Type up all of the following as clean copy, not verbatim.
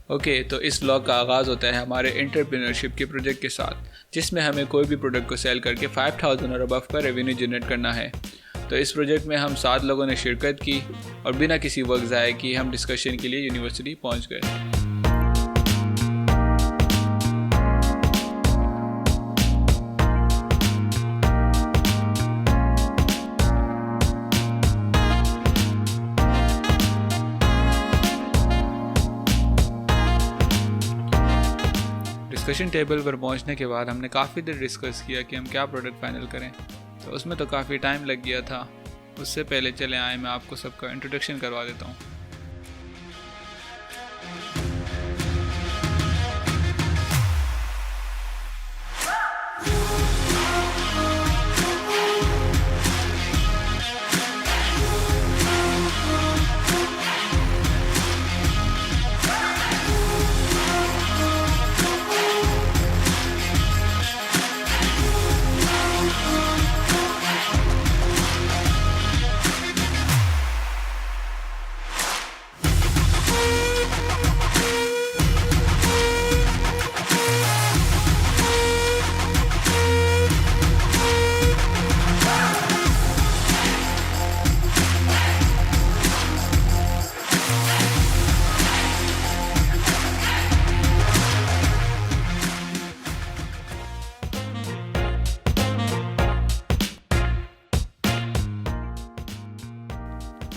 Okay, तो इस vlog का आगाज़ होता है हमारे एंटरप्रेन्योरशिप के प्रोजेक्ट के साथ, जिसमें हमें कोई भी प्रोडक्ट को सेल करके 5000 और अबव का रेवेन्यू जनरेट करना है। तो इस प्रोजेक्ट में हम 7 लोगों ने शिरकत की और बिना किसी वक्त ज़ाया किए हम डिस्कशन के लिए यूनिवर्सिटी पहुंच गए। डिस्कशन टेबल पर पहुंचने के बाद हमने काफ़ी देर डिस्कस किया कि हम क्या प्रोडक्ट फाइनल करें, तो उसमें तो काफ़ी टाइम लग गया था। उससे पहले चले आए मैं आपको सबका इंट्रोडक्शन करवा देता हूँ।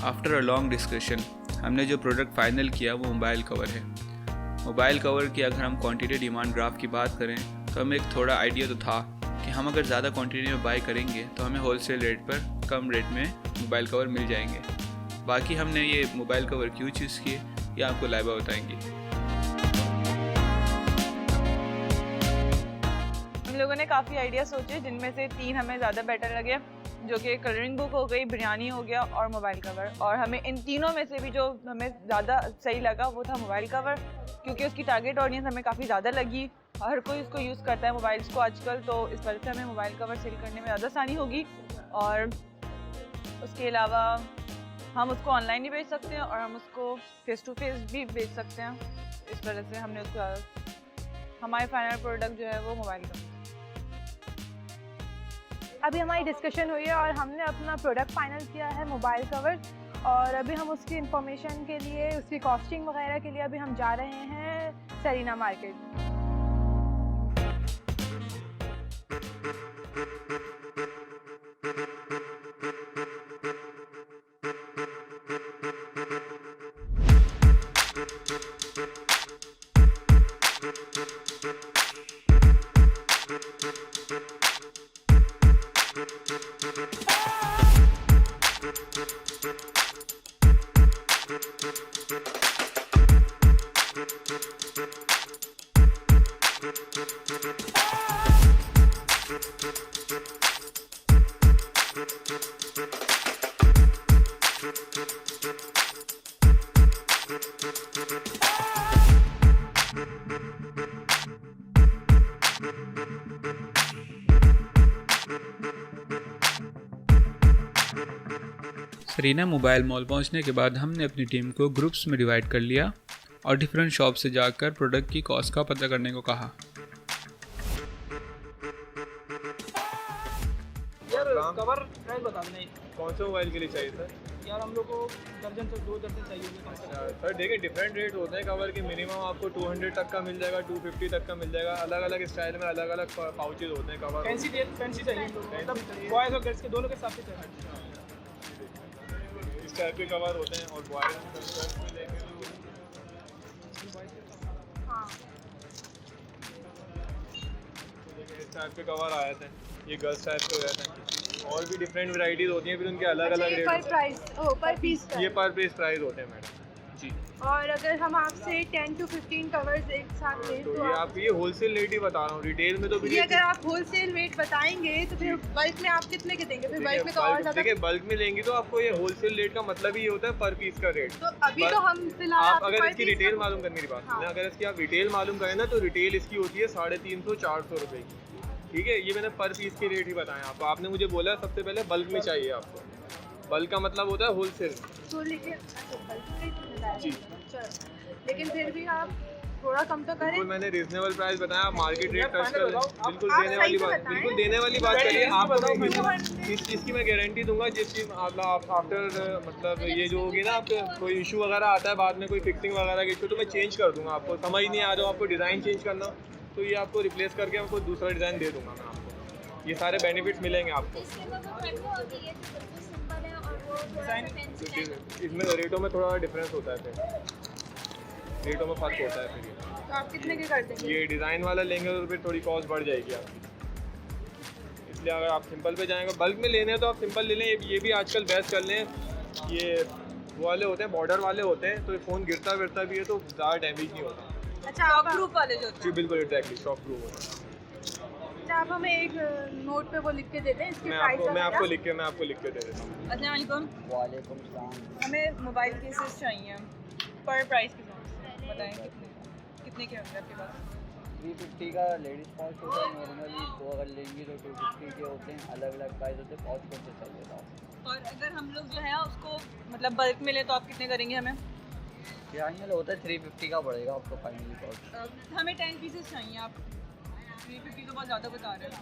आफ्टर अ लॉन्ग डिस्कशन हमने जो प्रोडक्ट फाइनल किया वो मोबाइल कवर है। मोबाइल कवर की अगर हम क्वांटिटी डिमांड ग्राफ की बात करें तो हमें एक थोड़ा आइडिया तो था कि हम अगर ज़्यादा क्वांटिटी में बाय करेंगे तो हमें होलसेल रेट पर कम रेट में मोबाइल कवर मिल जाएंगे। बाकी हमने ये मोबाइल कवर क्यों चूज़ किए ये आपको लाइबा बताएंगी। हम लोगों ने काफ़ी आइडिया सोचे, जिनमें से 3 हमें ज़्यादा बेटर लगे, जो कि कलरिंग बुक हो गई, बिरयानी हो गया और मोबाइल कवर। और हमें इन तीनों में से भी जो हमें ज़्यादा सही लगा वो था मोबाइल कवर, क्योंकि उसकी टारगेट ऑडियंस हमें काफ़ी ज़्यादा लगी। हर कोई इसको यूज़ करता है मोबाइल्स को आजकल, तो इस वजह से हमें मोबाइल कवर सेल करने में ज़्यादा आसानी होगी। और उसके अलावा हम उसको ऑनलाइन ही बेच सकते हैं और हम उसको फेस टू फेस भी बेच सकते हैं। इस वजह से हमने उसको हमारे फाइनल प्रोडक्ट जो है वो मोबाइल कवर। अभी हमारी डिस्कशन हुई है और हमने अपना प्रोडक्ट फाइनल किया है मोबाइल कवर। और अभी हम उसकी इंफॉर्मेशन के लिए, उसकी कॉस्टिंग वगैरह के लिए अभी हम जा रहे हैं Sarina market. Sarina mobile mall पहुंचने के बाद हमने अपनी टीम को ग्रुप्स में डिवाइड कर लिया और डिफरेंट शॉप से जाकर प्रोडक्ट की कॉस्ट का पता करने को कहा। यार कवर प्राइस बता दें कौन से मोबाइल के लिए चाहिए सर? यार हम लोग को दर्जन से 2 दर्जन चाहिए होंगे। सर देखिए डिफरेंट रेट होते हैं कवर के। मिनिमम आपको 200 तक का मिल जाएगा, 250 तक का मिल जाएगा। अलग अलग स्टाइल में अलग अलग पाउचेज होते हैं कवर। फैंसी चाहिए मतलब बॉयज़ और गर्ल्स के दोनों के हिसाब से चाहिए। इस टाइप के कवर होते हैं और बॉयज़ में लेंगे तो इस टाइप के कवर आए थे। ये गर्ल्स टाइप के हो जाते हैं। और भी डिफरेंट वैराइटीज होती हैं, फिर उनके अलग अलग रेट पर प्राइस पर पीस ये पर पीस प्राइस होते हैं मैडम जी। और अगर हम आपसे 10 to 15 कवर्स एक साथ लें तो ये आप ये होलसेल रेट ही बता रहा हूँ। रिटेल में तो ये अगर आप होलसेल रेट बताएंगे तो फिर बल्क में आप कितने के देंगे? फिर बल्क में तो और ज़्यादा। देखिए बल्क में लेंगी तो आपको ये होलसेल रेट का मतलब ही होता है पर पीस का रेट। तो अभी तो हम फिलहाल आप अगर इसकी रिटेल मालूम करने की बात करें, अगर इसकी आप रिटेल मालूम करें ना तो रिटेल इसकी होती है 350-400 रुपये की। ठीक है, ये मैंने पर पीस के रेट ही बताए आपको। आपने मुझे बोला सबसे पहले बल्क में चाहिए आपको। बल्क का मतलब होता है होलसेल। तो लेकिन जी लेकिन फिर भी आप थोड़ा कम तो करें। बिल्कुल मैंने रीजनेबल प्राइस बताया, मार्केट रेट टच कर लें। बिल्कुल आप देने सही वाली तो बात, बताएं। बिल्कुल देने वाली बात करिए। आपको मैं 200 इस चीज़ की मैं गारंटी दूंगा, जिस चीज़ आफ्टर मतलब ये जो होगी ना, आपके कोई इशू वगैरह आता है बाद में, कोई फिक्सिंग वगैरह का इशू, तो मैं चेंज कर दूंगा। आपको समझ नहीं आ रहा हो, आपको डिज़ाइन चेंज करना, तो ये आपको रिप्लेस करके आपको दूसरा डिज़ाइन दे दूंगा मैं आपको। ये सारे बेनिफिट्स मिलेंगे आपको। इसमें रेटों में थोड़ा डिफरेंस होता है, फिर रेटों में फ़र्क होता है फिर ये। तो आप कितने के कर देंगे? ये डिज़ाइन वाला लेंगे तो फिर थोड़ी कॉस्ट बढ़ जाएगी आपकी। इसलिए अगर आप सिंपल पे जाएंगे, बल्क में लेने हैं तो आप सिंपल ले लें। ये भी आजकल बेस्ट कर लें, ये वो वाले होते हैं, बॉर्डर वाले होते हैं, तो फ़ोन गिरता विरता भी है तो ज़्यादा डैमेज नहीं होता। अच्छा, शॉक आप प्रूफ वाले जो होते जी हैं। बिल्कुल, एग्जैक्टली शॉक प्रूफ होता है। अच्छा, आप हमें एक नोट पे वो लिख के देते हैं इसके मैं प्राइस आपको लिख के दे देता हूँ। अस्सलाम वालेकुम। वालेकुम सलाम। हमें मोबाइल केसेस चाहिए पर प्राइस के साथ, बताएं कितने के होंगे आपके पास? 350 का लेडीज़ पाउच होता है नॉर्मली, तो अगर लेंगी तो 250 के होते हैं, अलग अलग प्राइस होते हैं, पाउच करते चाहिए था। और अगर हम लोग जो है उसको मतलब बल्क में ले तो आप कितने करेंगे हमें? फाइनल होता है 350 का पड़ेगा आपको फाइनली पाउच। हमें 10 पीसेस चाहिए। आप 350 तो बहुत ज़्यादा बता रहे हैं,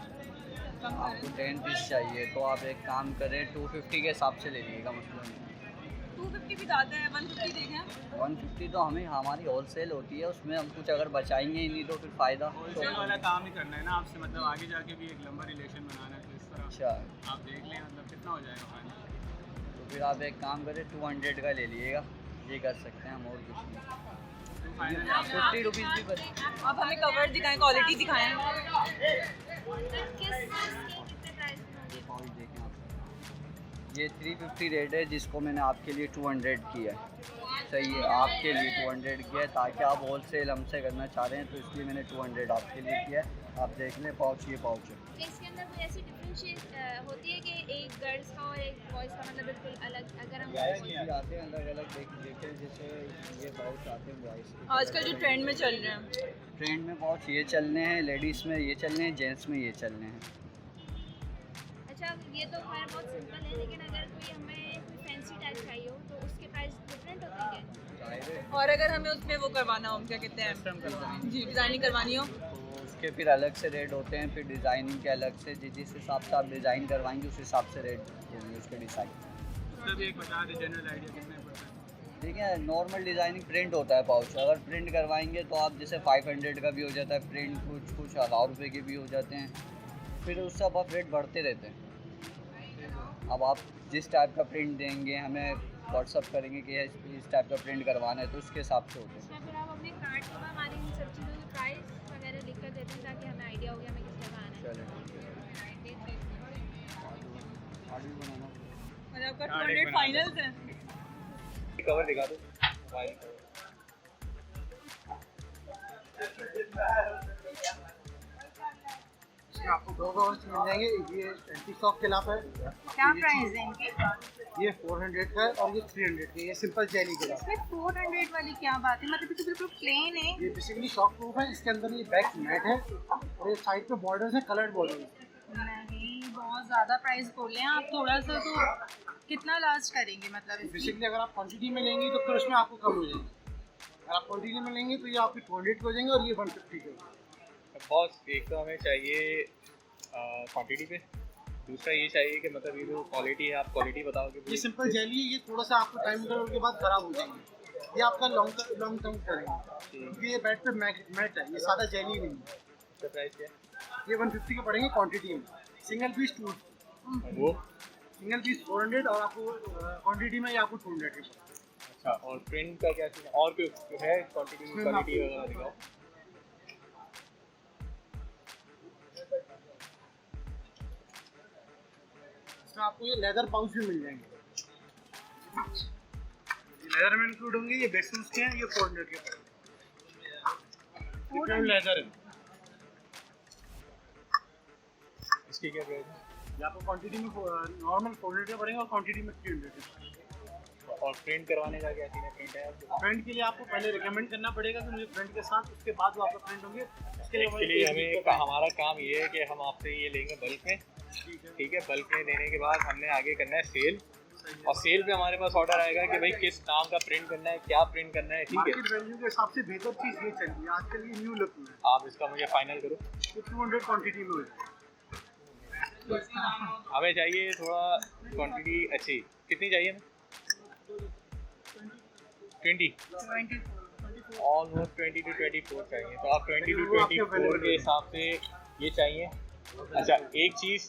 कम आपको करें। 10 पीस चाहिए तो आप एक काम करें 250 के हिसाब से ले लीजिएगा, मसला नहीं। 250 भी ज़्यादा है, 150 देखें। 150 तो हमारी होलसेल होती है, उसमें हम कुछ अगर बचाएंगे ही नहीं तो फिर फ़ायदा होलसेल वाला काम ही करना है ना आपसे, मतलब आगे जाके भी एक लंबा रिलेशन बनाना है, तो इस तरह अच्छा, आप देख लें मतलब कितना हो जाएगा फाइनल। तो फिर आप एक काम करें 200 का ले लीजिएगा, ये कर सकते हैं हम, और कुछ नहीं। तो फाइनल 50 रुपीज़ भी बचे। आप हमें कवर दिखाएं, क्वालिटी दिखाएं। ये पाउच देखें आप, ये 350 रेट है, जिसको मैंने आपके लिए 200 किया है। सही है, आपके लिए 200 किया है, ताकि आप होलसेल हमसे करना चाह रहे हैं तो इसलिए मैंने 200 आपके लिए किया है। आप देख लें पाउच, ये पाउच है। इसके अंदर कोई ऐसी डिफरेंशिएट होती है कि एक गर्ल्स का और एक बॉयज़ का मतलब बिल्कुल अलग, अगर हम बॉयज़ भी आते हैं अलग अलग, देखें जैसे ये पाउच आते हैं बॉयज़ के। आजकल जो ट्रेंड में चल रहे हैं, ट्रेंड में पाउच ये चलने हैं, लेडीज़ में ये चलने हैं, जेंट्स में ये चलने हैं। अच्छा, ये तो खैर बहुत सिंपल है, लेकिन अगर कोई हमें कोई फैंसी टाइप चाहिए हो तो उसके प्राइस डिफरेंट होते हैं क्या? और अगर हमें उसमें वो करवाना हो, क्या कहते हैं जी, डिज़ाइनिंग करवानी हो, तो उसके फिर अलग से रेट होते हैं, फिर डिज़ाइनिंग के अलग से, जिस हिसाब से आप डिज़ाइन करवाएंगे उस हिसाब से रेट होंगे उसके डिज़ाइन। उसका भी एक बता दें जनरल आइडिया कितने पड़ता है। देखिए, नॉर्मल डिज़ाइनिंग प्रिंट होता है पाउच, अगर प्रिंट करवाएंगे तो आप जैसे 500 का भी हो जाता है प्रिंट, कुछ 1000 रुपये के भी हो जाते हैं, फिर उससे अब आप रेट बढ़ते रहते हैं। अब आप जिस टाइप का प्रिंट देंगे, हमें व्हाट्सअप करेंगे कि इस टाइप का प्रिंट करवाना है तो उसके हिसाब से होते हैं। अच्छा, फिर आप अपने कार्ड पर हमारी इन सब चीज़ों के प्राइस वगैरह लिख कर देते हैं ताकि हमें आइडिया हो गया हमें किस जगह आना है। चलें, आगे बनाना। और आपका 200 फाइनल है। कवर दिखा दो मोबाइल आपको 2 कवर्स मिल जाएंगे। ये एंटी शॉक के खिलाफ है। क्या प्राइस है इनकी? ये 400 का है और ये 300 का है। ये सिंपल जेली के खिलाफ। इसमें 400 वाली क्या बात है? मतलब ये तो बिल्कुल प्लेन है। ये बेसिकली शॉक प्रूफ है। इसके अंदर ये बैक मैट है और ये साइड पे बॉर्डर्स हैं, कलर्ड बॉर्डर। नहीं, बहुत ज़्यादा प्राइस बोले हैं आप। थोड़ा सा तो कितना लास्ट करेंगे मतलब इसकी? बेसिकली अगर आप क्वांटिटी में लेंगे तो फिर उसमें आपको कम हो जाएगी। अगर आप क्वांटिटी में लेंगे तो ये आपके 200 के हो जाएंगे और ये 150 के। बॉस एक तो हमें चाहिए क्वांटिटी पे, दूसरा ये चाहिए कि मतलब ये जो क्वालिटी है आप क्वालिटी बताओगे। ये सिंपल जेली है। ये थोड़ा सा आपको टाइम इंटरवल के बाद ख़राब हो जाएंगे। ये आपका लॉन्ग टर्म करेंगे क्योंकि ये बैट पे मैट है, ये सादा जेली नहीं है। इसका प्राइस क्या है? ये 150 के पड़ेंगे क्वांटिटी में। सिंगल पीस 2, वो सिंगल पीस 400 और आपको क्वांटिटी में ये आपको 200 के पड़ेगा। अच्छा, और प्रिंट का क्या सीन है? और कोई है क्वांटिटी में क्वालिटी वगैरह दिखाओ। इसमें आपको ये लेदर पाउच भी मिल जाएंगे। लेदर में इंक्लूड होंगे। ये बेसमेंट्स के हैं, ये 400 के पड़ेंगे। लेदर है। इसकी क्या प्राइस है? ये आपको क्वांटिटी में नॉर्मल 400 के पड़ेंगे और क्वांटिटी में 300 के पड़ेंगे। और प्रिंट करवाने का क्या सीन है? प्रिंट है आपके पास? फ्रंट के लिए आपको पहले रिकमेंड करना पड़ेगा कि मुझे फ्रंट के साथ, उसके बाद वो आपका प्रिंट होंगे। इसके लिए हमें हमारा काम ये है कि हम आपसे ये लेंगे बल्क में, ठीक है? बल्क में देने के बाद हमने आगे करना है सेल। और सेल पे हमारे पास ऑर्डर आएगा कि भाई किस नाम का प्रिंट करना है, क्या प्रिंट करना है, ठीक है। मार्केट वैल्यू के हिसाब से बेहतर चीज़ ये चल रही है आजकल, ये न्यू लुक में है। आप इसका मुझे फाइनल करो। ये 200 क्वांटिटी में हो जाएगा। हमें चाहिए थोड़ा क्वांटिटी अच्छी। कितनी चाहिए ना? 20 ऑलमोस्ट 20 to 24 चाहिए। तो आप 20 to 24 के हिसाब से ये चाहिए। अच्छा, एक चीज़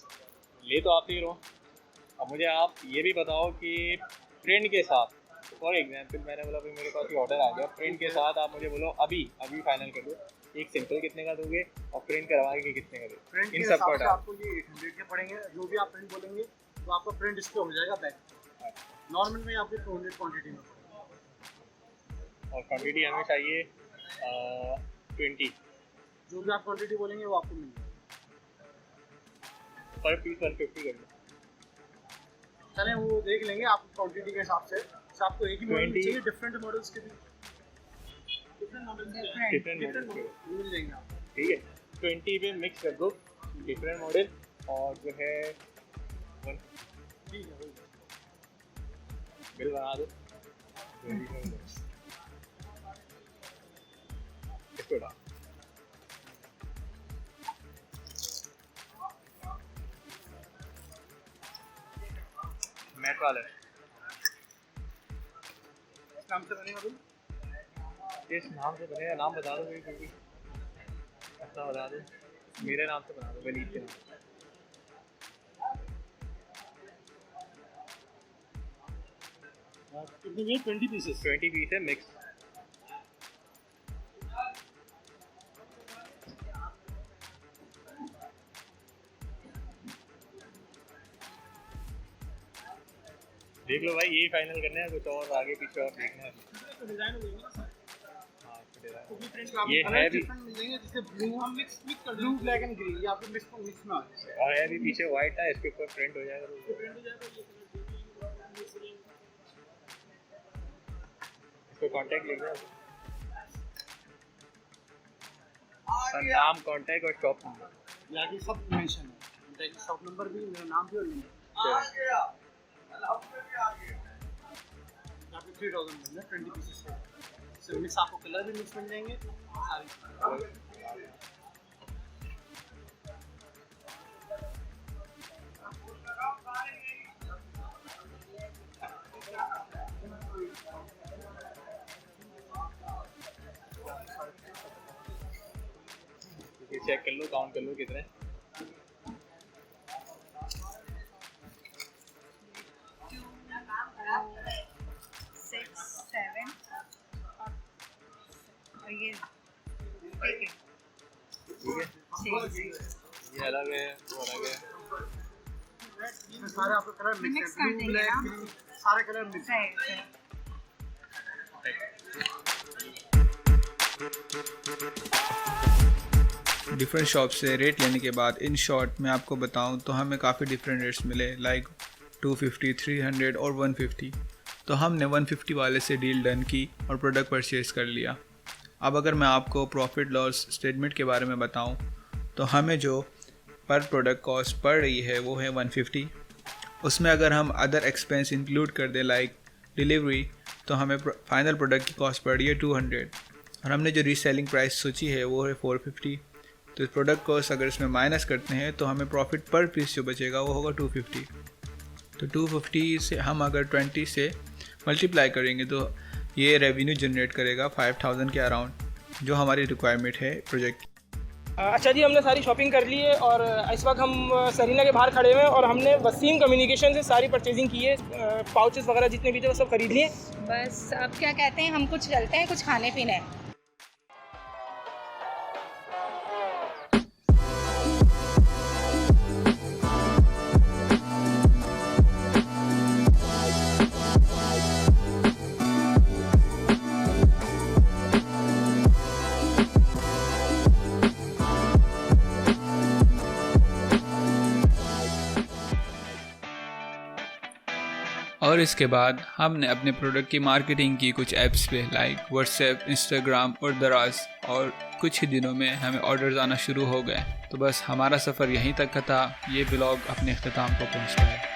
ले तो आप ही रहो, अब मुझे आप ये भी बताओ कि प्रिंट के साथ, फॉर एग्जांपल मैंने बोला भाई मेरे पास ये ऑर्डर आ गया, प्रिंट के साथ आप मुझे बोलो अभी फाइनल कर दो, एक सिंपल कितने का दोगे और प्रिंट करवा के कितने का दोगे? प्रिंट इन के सब हिसाब से का आपको ये 800 के पड़ेंगे। जो भी आप प्रिंट बोलेंगे तो आपका प्रिंट इस पे हो जाएगा बैक। नॉर्मल में आपको 200 क्वांटिटी में पड़ेगा। और क्वांटिटी हमें चाहिए 20। जो भी आप क्वांटिटी बोलेंगे वो आपको मिलेगा। पर पीस 150 कर लो। चलें वो देख लेंगे आप क्वांटिटी के हिसाब से। आपको एक ही मॉडल चाहिए, डिफरेंट मॉडल्स के भी डिफरेंट मॉडल्स मिल जाएंगे आपको, ठीक है। 20 पे मिक्स कर दो डिफरेंट मॉडल और जो है ठीक है। बिल बना दो। इसको डाल। मैट वाला है। इस नाम से बनेगा बिल? इस नाम से बनेगा, नाम बता दो कोई भी ऐसा बता दो। मेरे नाम से बना दो, वलीद के नाम। कितने में? 20 पीसेस। 20 पीस है मिक्स। देख लो भाई, यही फाइनल करना है, कुछ और आगे पीछे और देखना है। डिजाइन हो जाएगा ना। हाँ, डिजाइन ये ये है भी, मिल जाएंगे, जैसे ब्लू हम मिक्स कर ब्लू ब्लैक एंड ग्रीन, ये आपको मिक्स में आ जाएगा। और है भी पीछे व्हाइट है, इसके ऊपर प्रिंट हो जाएगा। प्रिंट हो जाएगा। इसको कांटेक्ट लिख दो, नाम, कांटेक्ट और शॉप नंबर। यहाँ की सब मेंशन है, शॉप नंबर भी, मेरा नाम भी और नंबर। यहाँ पे 3000 मिल रहा है 20 पीसेस का। इसमें मिक्स आपको कलर भी मिक्स मिल जाएंगे सारे। चेक कर लो, काउंट कर लो कितने। 6, 7 और ये ठीक है, ये अलग है, वो अलग है। इसमें सारे आपको कलर मिक्स मिक्स कर है, देंगे ब्लैक ना? ग्रीन सारे कलर मिक्स है। डिफरेंट शॉप से रेट लेने के बाद इन शॉर्ट मैं आपको बताऊं तो हमें काफ़ी डिफरेंट रेट्स मिले, लाइक 250, 300 और 150। तो हमने 150 वाले से डील डन की और प्रोडक्ट परचेज़ कर लिया। अब अगर मैं आपको प्रॉफिट लॉस स्टेटमेंट के बारे में बताऊं तो हमें जो पर प्रोडक्ट कॉस्ट पड़ रही है वो है 150। उसमें अगर हम अदर एक्सपेंस इंक्लूड कर दें लाइक डिलीवरी, तो हमें फाइनल प्रोडक्ट की कॉस्ट पड़ रही है 200 और हमने जो रीसेलिंग प्राइस सोची है वो है 450। तो इस प्रोडक्ट कॉस्ट अगर इसमें माइनस करते हैं तो हमें प्रॉफिट पर पीस जो बचेगा वो होगा 250। तो 250 से हम अगर 20 से मल्टीप्लाई करेंगे तो ये रेवेन्यू जनरेट करेगा 5000 के अराउंड, जो हमारी रिक्वायरमेंट है प्रोजेक्ट। अच्छा जी, हमने सारी शॉपिंग कर ली है और इस वक्त हम सरीना के बाहर खड़े हुए हैं और हमने वसीम कम्युनिकेशन से सारी परचेजिंग की है। पाउचेस वगैरह जितने भी थे वो सब खरीद लिए। बस अब क्या कहते हैं, हम कुछ चलते हैं, कुछ खाने पीने। और इसके बाद हमने अपने प्रोडक्ट की मार्केटिंग की कुछ ऐप्स पे लाइक व्हाट्सएप, इंस्टाग्राम और दराज, और कुछ ही दिनों में हमें ऑर्डर्स आना शुरू हो गए। तो बस हमारा सफ़र यहीं तक का था। ये ब्लॉग अपने अख्ताम को पहुंचता है।